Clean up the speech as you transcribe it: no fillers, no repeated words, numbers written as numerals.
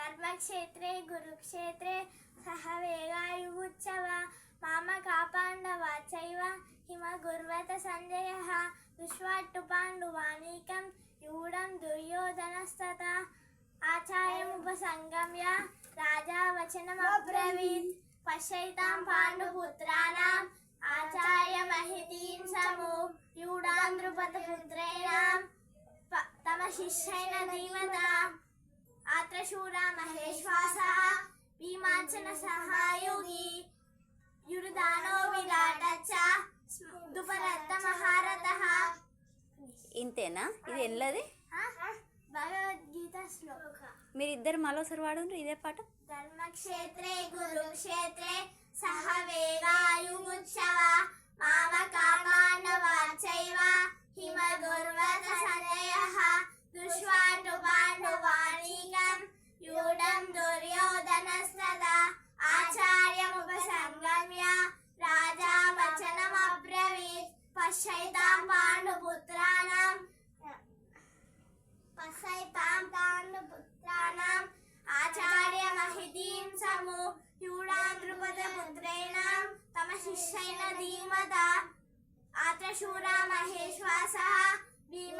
ధర్మక్షేత్రే కురుక్షేత్రే సహ వేగాయుగుచ్చవ మామకా పాండవా చైవ హిమ గుర్వత సంజయః దుష్వాట్టు పాండువానీకం యూఢం దుర్యోధనస్తథా ఆచార్యముపసంగమ్య రాజా వచనమబ్రవీత్ పశ్యైతాం పాండుపుత్రాణం ఆచార్యమహితీం సమూ యూఢాం ద్రుపదపుత్రేణ తమ శిష్యైన ధీమత ఆత్రశూరా మహేశ్వాసః భీమార్జున సహాయోగి యురుదానో విరాటచ్చ దుపరత్త మహారథః. ఇంతేనా? ఇది ఎల్లది భగవద్గీత శ్లోక. మీరిద్దరు మరోసారి వాడుండ్రు ఇదే పాట. ధర్మక్షేత్రే కురుక్షేత్రే సహ వేగాయుగుచ్చవ మామకా పాండవా చైవ హిమ గుర్వత సంజయః దుష్వాటు పాండువానీకం యూఢం దుర్యోధనస్తథా ఆచార్యముపసంగమ్య రాజా వచనమబ్రవీత్ పశ్యైతాం పాండుపుత్రాణం ఆచార్యమహితీం సమూ యూఢాం ద్రుపదపుత్రేణ తమ శిష్యైన ధీమత ఆత్రశూరా మహేశ్వాసః భీమ